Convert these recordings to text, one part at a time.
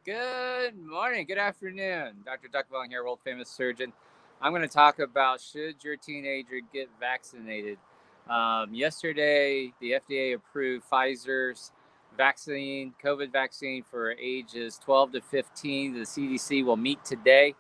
Good morning, good afternoon. Dr. Duck Vong here, world famous surgeon. I'm going to talk about should your teenager get vaccinated. Yesterday, the FDA approved Pfizer's vaccine, COVID vaccine for ages 12 to 15. The CDC will meet today.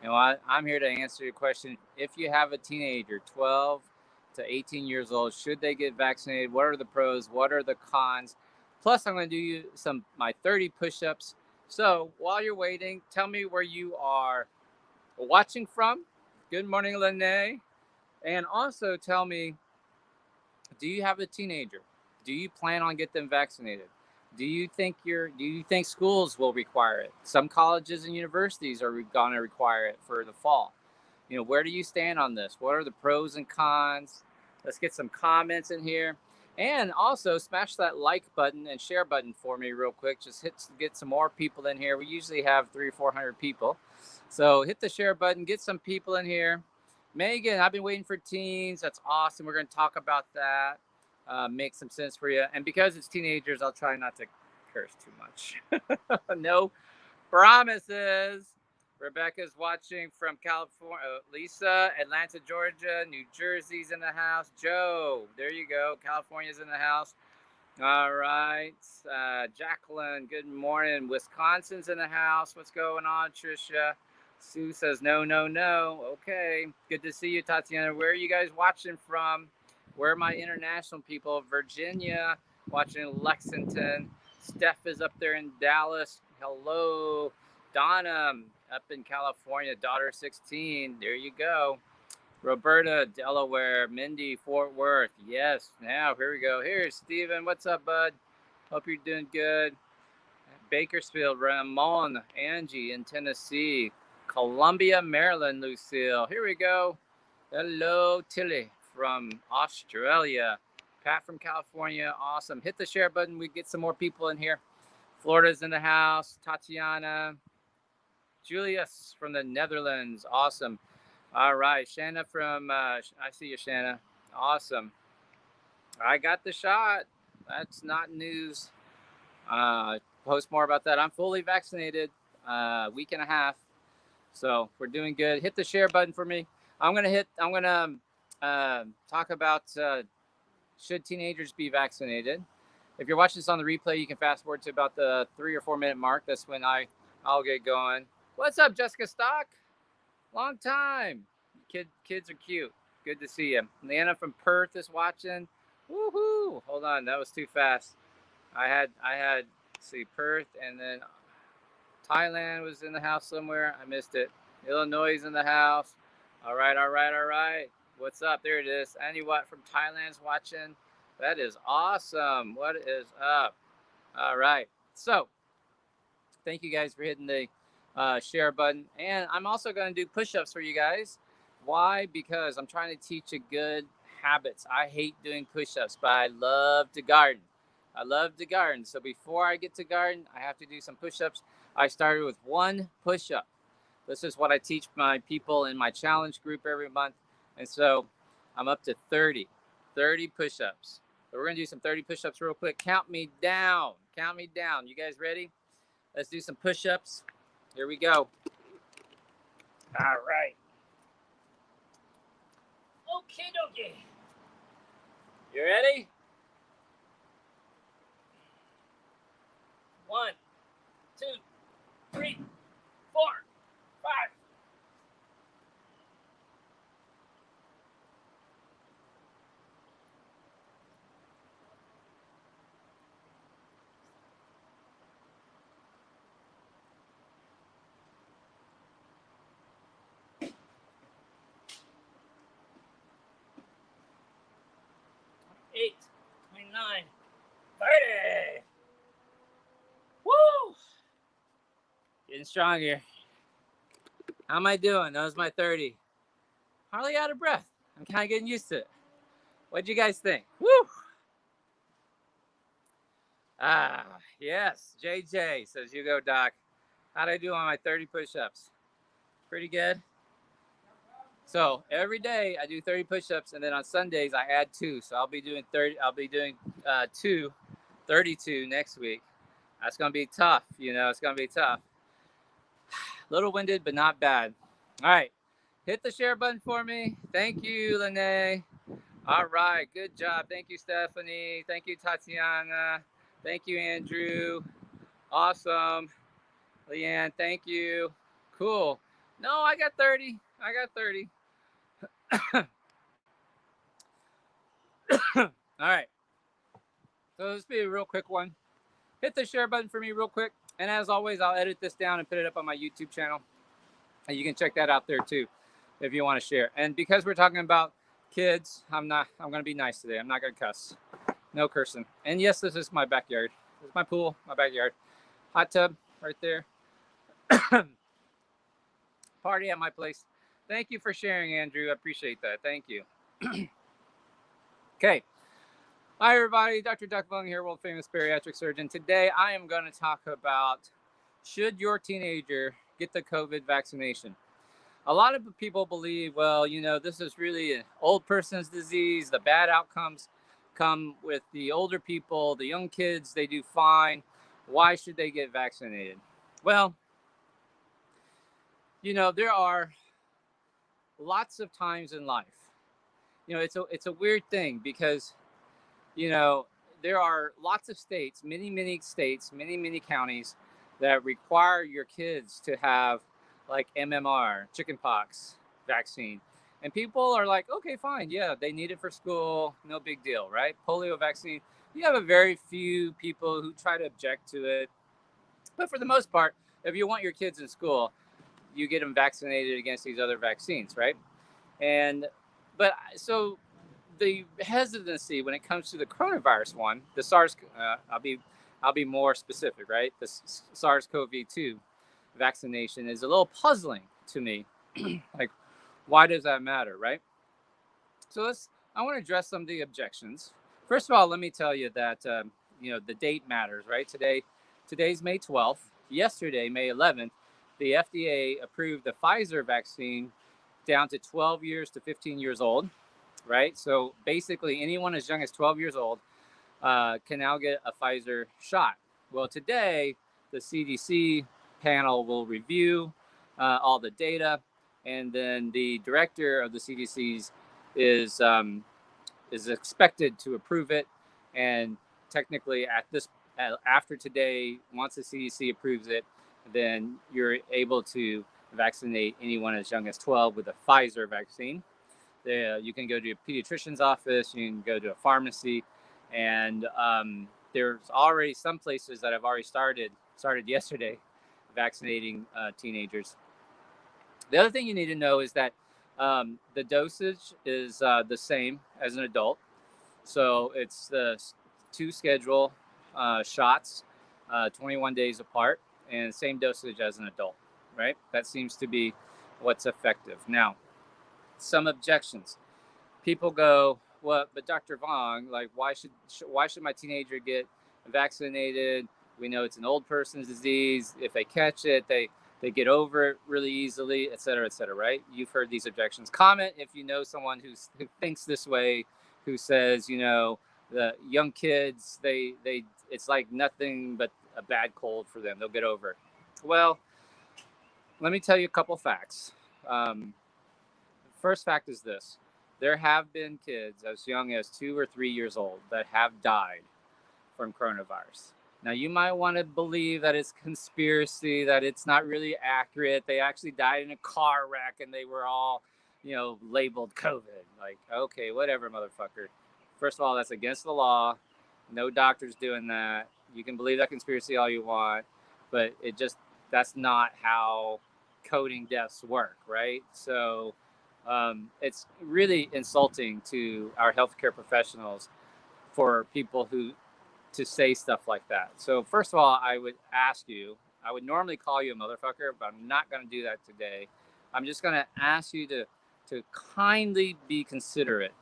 And I'm here to answer your question. If you have a teenager, 12 to 18 years old, should they get vaccinated? What are the pros? What are the cons? Plus, I'm going to do you my 30 push-ups. So while you're waiting, tell me where you are watching from. Good morning, Lene. And also tell me, do you have a teenager? Do you plan on getting them vaccinated? Do you think schools will require it? Some colleges and universities are going to require it for the fall. Where do you stand on this? What are the pros and cons? Let's get some comments in here. And also smash that like button and share button for me real quick. Just get some more people in here. We usually have 300 or 400 people. So hit the share button, get some people in here. Megan, I've been waiting for teens. That's awesome. We're going to talk about that. Make some sense for you. And because it's teenagers, I'll try not to curse too much. No promises. Rebecca's watching from California. Lisa, Atlanta, Georgia. New Jersey's in the house. Joe, there you go. California's in the house. All right. Jacqueline, good morning. Wisconsin's in the house. What's going on, Trisha? Sue says no, no, no. Okay. Good to see you, Tatiana. Where are you guys watching from? Where are my international people? Virginia, watching Lexington. Steph is up there in Dallas. Hello. Donna, up in California. Daughter 16. There you go. Roberta, Delaware. Mindy, Fort Worth. Yes. Now, here we go. Here's Steven. What's up, bud? Hope you're doing good. Bakersfield, Ramon, Angie in Tennessee. Columbia, Maryland, Lucille. Here we go. Hello, Tilly from Australia. Pat from California. Awesome. Hit the share button. We get some more people in here. Florida's in the house. Tatiana. Julius from the Netherlands. Awesome. All right. Shanna from, I see you, Shanna. Awesome. I got the shot. That's not news. Post more about that. I'm fully vaccinated, week and a half. So we're doing good. Hit the share button for me. I'm gonna talk about should teenagers be vaccinated. If you're watching this on the replay, you can fast forward to about the 3 or 4 minute mark. That's when I'll get going. What's up, Jessica Stock? Long time. Kids are cute. Good to see you. Nana from Perth is watching. Woohoo! Hold on, that was too fast. I had see Perth, and then Thailand was in the house somewhere. I missed it. Illinois is in the house. All right, all right, all right. What's up? There it is. Annie Watt from Thailand's watching. That is awesome. What is up? All right. So, thank you guys for hitting the share button. And I'm also going to do push-ups for you guys. Why? Because I'm trying to teach you good habits. I hate doing push-ups, but I love to garden. I love to garden. So before I get to garden, I have to do some push-ups. I started with one push-up. This is what I teach my people in my challenge group every month. And so I'm up to 30 push-ups. So we're going to do some 30 push-ups real quick. Count me down. Count me down. You guys ready? Let's do some push-ups. Here we go. All right. Okay, dokie. You ready? 1, 2, 3, 4, 5. 8, 29, 30. Woo! Getting strong here. How am I doing? That was my 30. Hardly out of breath. I'm kind of getting used to it. What'd you guys think? Woo! Yes. JJ says, you go, Doc. How'd I do on my 30 push-ups? Pretty good. So every day I do 30 push-ups, and then on Sundays I add 2. So I'll be doing 30. I'll be doing 32 next week. That's going to be tough. It's going to be tough. Little winded, but not bad. All right. Hit the share button for me. Thank you, Lene. All right. Good job. Thank you, Stephanie. Thank you, Tatiana. Thank you, Andrew. Awesome. Leanne, thank you. Cool. No, I got 30. I got 30. All right. So this will be a real quick one. Hit the share button for me real quick. And as always, I'll edit this down and put it up on my YouTube channel. And you can check that out there too if you want to share. And because we're talking about kids, I'm going to be nice today. I'm not going to cuss. No cursing. And yes, this is my backyard. This is my pool, my backyard. Hot tub right there. Party at my place. Thank you for sharing, Andrew. I appreciate that. Thank you. Okay. Hi, everybody. Dr. Duck Vong here, world famous bariatric surgeon. Today, I am going to talk about, should your teenager get the COVID vaccination? A lot of people believe, well, this is really an old person's disease. The bad outcomes come with the older people. The young kids, they do fine. Why should they get vaccinated? Well, there are lots of times in life. It's a weird thing because, there are lots of states, many states, many counties that require your kids to have like MMR, chickenpox vaccine. And people are like, okay, fine. Yeah, they need it for school. No big deal, right? Polio vaccine. You have a very few people who try to object to it. But for the most part, if you want your kids in school, you get them vaccinated against these other vaccines, right? So the hesitancy when it comes to the coronavirus one, the SARS, I'll be more specific, right? The SARS-CoV-2 vaccination is a little puzzling to me. Like, why does that matter, right? So I want to address some of the objections. First of all, let me tell you that the date matters, right? Today's May 12th. Yesterday, May 11th, the FDA approved the Pfizer vaccine down to 12 years to 15 years old, right? So basically, anyone as young as 12 years old can now get a Pfizer shot. Well, today, the CDC panel will review all the data, and then the director of the CDC's is expected to approve it. And technically, after today, once the CDC approves it, then you're able to vaccinate anyone as young as 12 with a Pfizer vaccine. You can go to a pediatrician's office, you can go to a pharmacy, and there's already some places that have already started yesterday vaccinating teenagers. The other thing you need to know is that the dosage is the same as an adult. So it's the 2 schedule shots, 21 days apart, and same dosage as an adult, right? That seems to be what's effective. Now, some objections. People go, well, but Dr. Vong, like, why should my teenager get vaccinated? We know it's an old person's disease. If they catch it, they get over it really easily, et cetera, right? You've heard these objections. Comment if you know someone who thinks this way, who says, the young kids, they it's like nothing but a bad cold for them. They'll get over it. Well, let me tell you a couple facts. First fact is this. There have been kids as young as 2 or 3 years old that have died from coronavirus. Now, you might want to believe that it's conspiracy, that it's not really accurate. They actually died in a car wreck and they were all, labeled COVID. Like, okay, whatever, motherfucker. First of all, that's against the law. No doctor's doing that. You can believe that conspiracy all you want, but that's not how coding deaths work, right? So it's really insulting to our healthcare professionals for people to say stuff like that. So first of all, I would normally call you a motherfucker, but I'm not going to do that today. I'm just going to ask you to kindly be considerate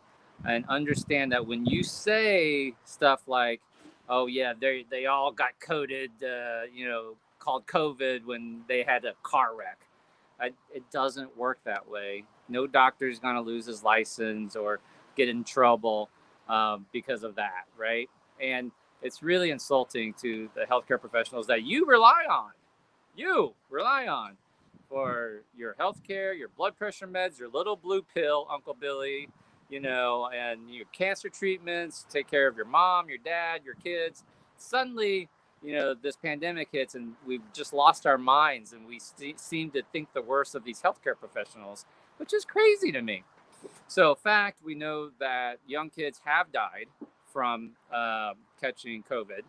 and understand that when you say stuff like, oh yeah, they all got coded, called COVID when they had a car wreck. It doesn't work that way. No doctor is going to lose his license or get in trouble because of that, right? And it's really insulting to the healthcare professionals that you rely on. You rely on for your healthcare, your blood pressure meds, your little blue pill, Uncle Billy, and your cancer treatments, take care of your mom, your dad, your kids. Suddenly, this pandemic hits and we've just lost our minds and we seem to think the worst of these healthcare professionals, which is crazy to me. So, fact, we know that young kids have died from catching COVID.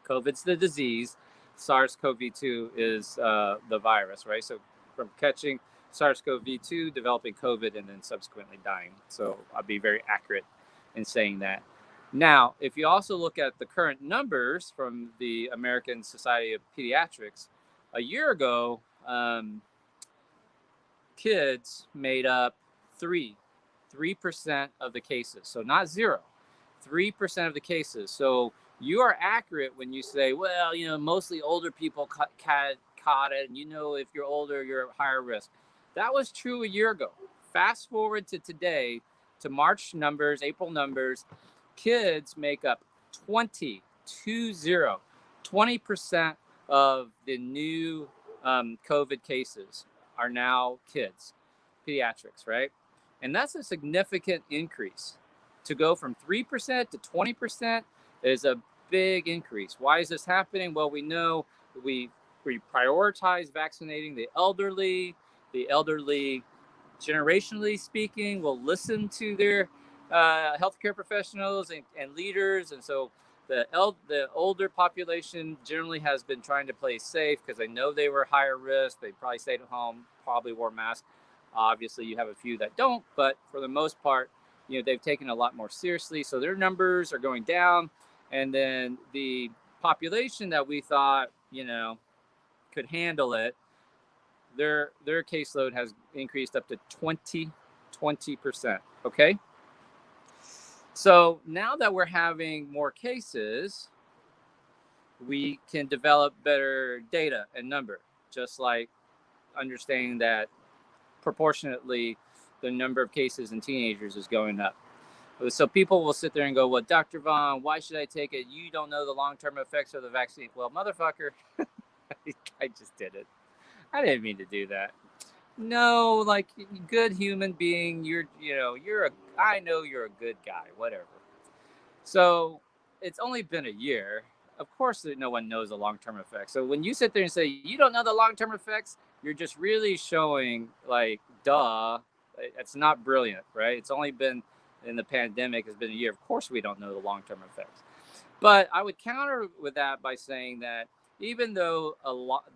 COVID's the disease. SARS-CoV-2 is the virus, right? So from catching SARS-CoV-2, developing COVID, and then subsequently dying. So I'll be very accurate in saying that. Now, if you also look at the current numbers from the American Society of Pediatrics, a year ago, kids made up 3% of the cases. So not zero, 3% of the cases. So you are accurate when you say, well, mostly older people caught it. And if you're older, you're at higher risk. That was true a year ago. Fast forward to today, to March numbers, April numbers, kids make up 20% of the new COVID cases are now kids, pediatrics, right? And that's a significant increase. To go from 3% to 20% is a big increase. Why is this happening? Well, we know we prioritize vaccinating the elderly. The elderly, generationally speaking, will listen to their healthcare professionals and leaders. And so the older population generally has been trying to play safe because they know they were higher risk. They probably stayed at home, probably wore masks. Obviously, you have a few that don't, but for the most part, they've taken a lot more seriously. So their numbers are going down. And then the population that we thought, could handle it, their caseload has increased up to 20%. Okay. So now that we're having more cases, we can develop better data and number, just like understanding that proportionately the number of cases in teenagers is going up. So people will sit there and go, well, Dr. Vaughn, why should I take it? You don't know the long-term effects of the vaccine. Well, motherfucker, I just did it. I didn't mean to do that. No, like, good human being, I know you're a good guy, whatever. So it's only been a year. Of course, no one knows the long-term effects. So when you sit there and say, you don't know the long-term effects, you're just really showing, like, duh, it's not brilliant, right? It's only been, in the pandemic, has been a year. Of course, we don't know the long-term effects. But I would counter with that by saying that even though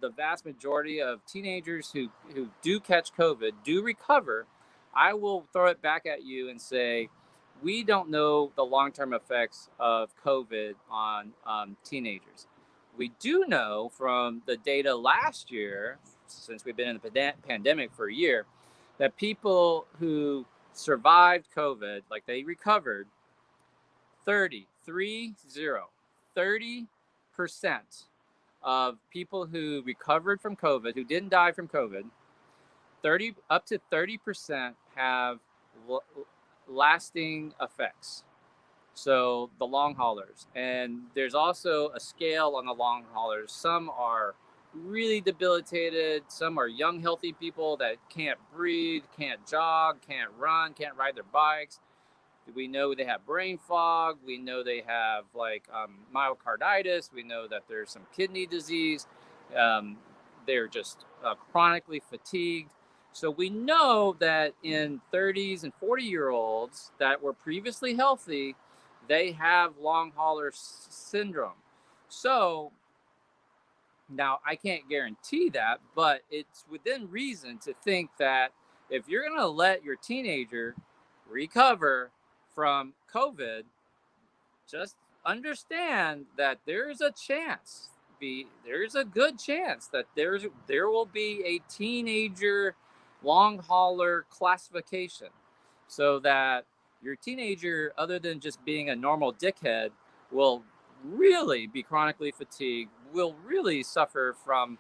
the vast majority of teenagers who do catch COVID do recover, I will throw it back at you and say, we don't know the long-term effects of COVID on teenagers. We do know from the data last year, since we've been in the pandemic for a year, that people who survived COVID, like they recovered, 30% of people who recovered from COVID, who didn't die from COVID, up to 30% have lasting effects. So the long haulers. And there's also a scale on the long haulers. Some are really debilitated. Some are young, healthy people that can't breathe, can't jog, can't run, can't ride their bikes. We know they have brain fog. We know they have myocarditis. We know that there's some kidney disease. They're just chronically fatigued. So we know that in 30s and 40-year-olds that were previously healthy, they have long hauler syndrome. So now I can't guarantee that, but it's within reason to think that if you're going to let your teenager recover from COVID, just understand that there's a chance, there's a good chance that there will be a teenager long hauler classification, so that your teenager, other than just being a normal dickhead, will really be chronically fatigued, will really suffer from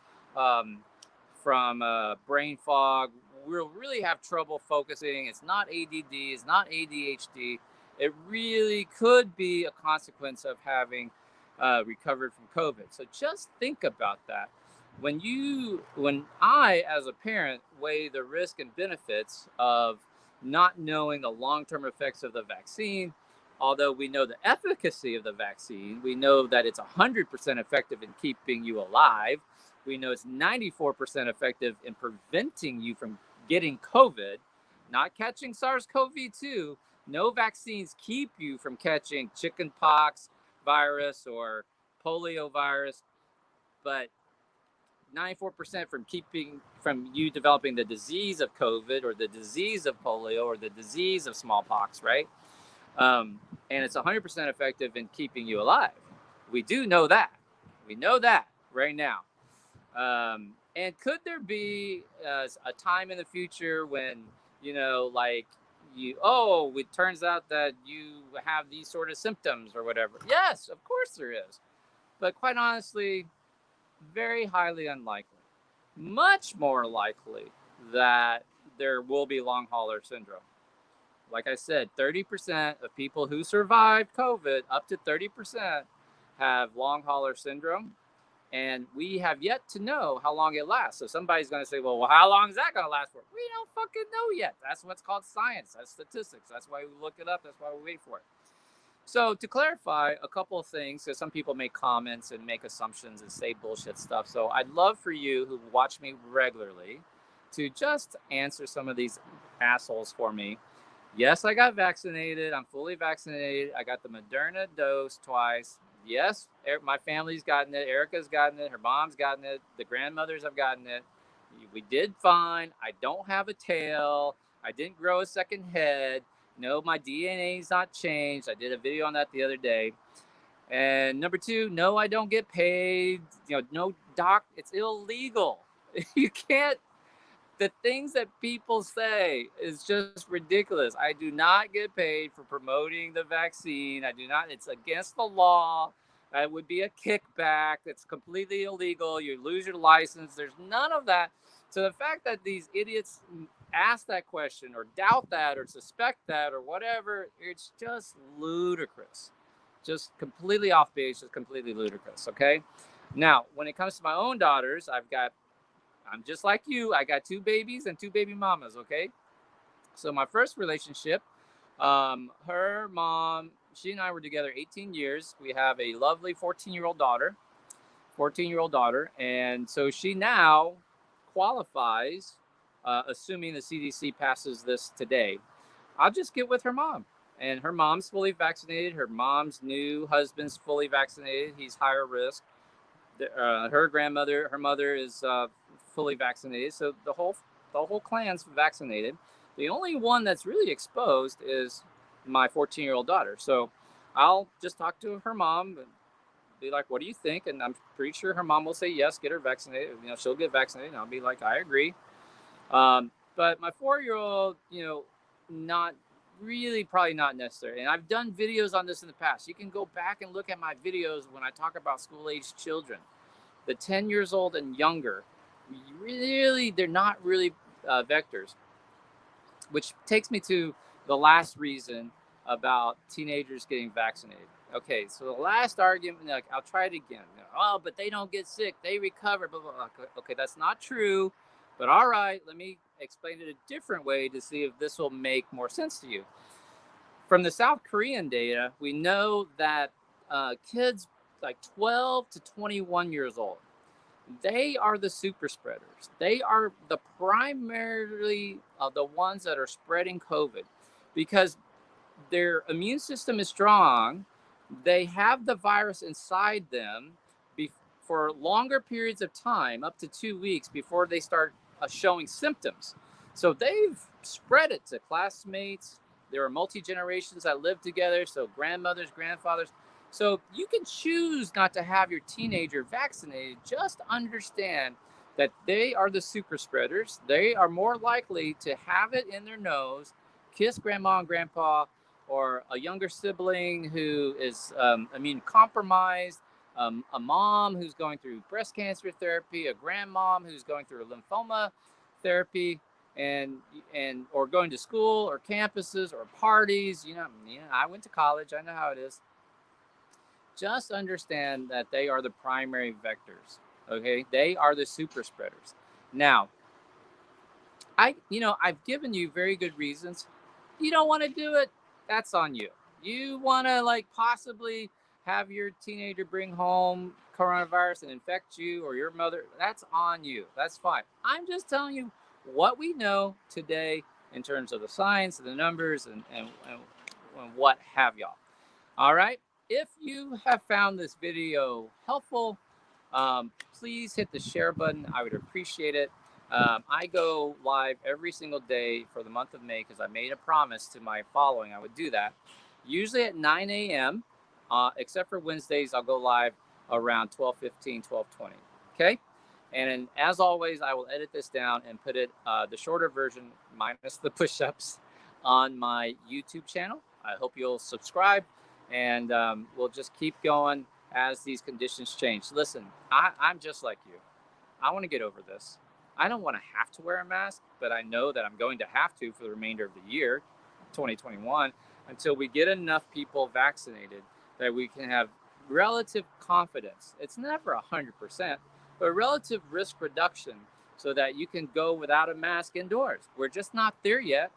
brain fog, will really have trouble focusing. It's not ADD, it's not ADHD. It really could be a consequence of having recovered from COVID. So just think about that. When I, as a parent, weigh the risk and benefits of not knowing the long-term effects of the vaccine, although we know the efficacy of the vaccine, we know that it's 100% effective in keeping you alive. We know it's 94% effective in preventing you from getting COVID, not catching SARS-CoV-2. No vaccines keep you from catching chickenpox virus or polio virus, but 94% from you developing the disease of COVID or the disease of polio or the disease of smallpox, right? And it's 100% effective in keeping you alive. We do know that. We know that right now. And could there be a time in the future when, like it turns out that you have these sort of symptoms or whatever? Yes, of course there is. But quite honestly, very highly unlikely. Much more likely that there will be long hauler syndrome. Like I said, 30% of people who survived COVID, up to 30%, have long hauler syndrome. And we have yet to know how long it lasts. So somebody's going to say, well, how long is that going to last for? We don't fucking know yet. That's what's called science. That's statistics. That's why we look it up. That's why we wait for it. So to clarify a couple of things, because some people make comments and make assumptions and say bullshit stuff. So I'd love for you who watch me regularly to just answer some of these assholes for me. Yes, I got vaccinated. I'm fully vaccinated. I got the Moderna dose twice. Yes, my family's gotten it. Erica's gotten it. Her mom's gotten it. The grandmothers have gotten it. We did fine. I don't have a tail. I didn't grow a second head. No, my DNA's not changed. I did a video on that the other day. And number two, no, I don't get paid. No it's illegal. You can't. The things that people say is just ridiculous. I do not get paid for promoting the vaccine. I do not. It's against the law. That would be a kickback. It's completely illegal. You lose your license. There's none of that. So the fact that these idiots ask that question or doubt that or suspect that or whatever, it's just ludicrous. Just completely off base, just completely ludicrous. Okay. Now, when it comes to my own daughters, I'm just like you. I got 2 babies and 2 baby mamas, okay? So my first relationship, her mom, she and I were together 18 years. We have a lovely 14-year-old daughter, and so she now qualifies, assuming the CDC passes this today. I'll just get with her mom. And her mom's fully vaccinated. Her mom's new husband's fully vaccinated. He's higher risk. Her mother is fully vaccinated, so the whole clan's vaccinated. The only one that's really exposed is my 14-year-old daughter. So I'll just talk to her mom and be like, "What do you think?" And I'm pretty sure her mom will say yes, get her vaccinated. She'll get vaccinated, and I'll be like, "I agree." But my 4-year-old, not really, probably not necessary. And I've done videos on this in the past. You can go back and look at my videos when I talk about school-age children. The 10 years old and younger, really, they're not really vectors. Which takes me to the last reason about teenagers getting vaccinated. Okay, so the last argument, I'll try it again. Oh, but they don't get sick, they recover, blah, blah, blah. Okay, that's not true. But all right, let me explain it a different way to see if this will make more sense to you. From the South Korean data, we know that kids like 12 to 21 years old, they are the super spreaders. They are the primarily the ones that are spreading COVID because their immune system is strong. They have the virus inside them for longer periods of time, up to 2 weeks before they start showing symptoms. So they've spread it to classmates. There are multi-generations that live together, so grandmothers, grandfathers. So you can choose not to have your teenager vaccinated. Just understand that they are the super spreaders. They are more likely to have it in their nose, kiss grandma and grandpa, or a younger sibling who is immune compromised, a mom who's going through breast cancer therapy, a grandmom who's going through a lymphoma therapy. and or going to school or campuses or parties. I went to college. I know how it is. Just understand that they are the primary vectors. Okay, they are the super spreaders. Now, I've given you very good reasons. You don't want to do it, that's on you. You want to like possibly have your teenager bring home coronavirus and infect you or your mother, that's on you. That's fine. I'm just telling you what we know today in terms of the science and the numbers and what have y'all. All right. If you have found this video helpful, please hit the share button. I would appreciate it. I go live every single day for the month of May because I made a promise to my following I would do that. Usually at 9 a.m., except for Wednesdays, I'll go live around 12:15, 12:20. Okay? And as always, I will edit this down and put it, the shorter version, minus the push ups, on my YouTube channel. I hope you'll subscribe, and we'll just keep going as these conditions change. Listen, I'm just like you. I want to get over this. I don't want to have to wear a mask, but I know that I'm going to have to for the remainder of the year, 2021, until we get enough people vaccinated that we can have relative confidence. It's never 100%, but relative risk reduction so that you can go without a mask indoors. We're just not there yet,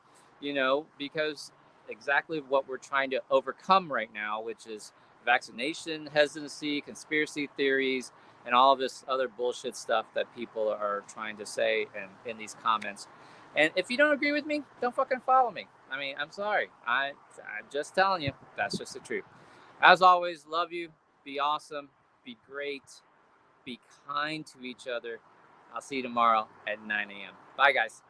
because exactly what we're trying to overcome right now, which is vaccination hesitancy, conspiracy theories, and all of this other bullshit stuff that people are trying to say and in these comments. And if you don't agree with me, don't fucking follow me. I mean, I'm sorry. I'm just telling you. That's just the truth. As always, love you. Be awesome. Be great. Be kind to each other. I'll see you tomorrow at 9 a.m. Bye, guys.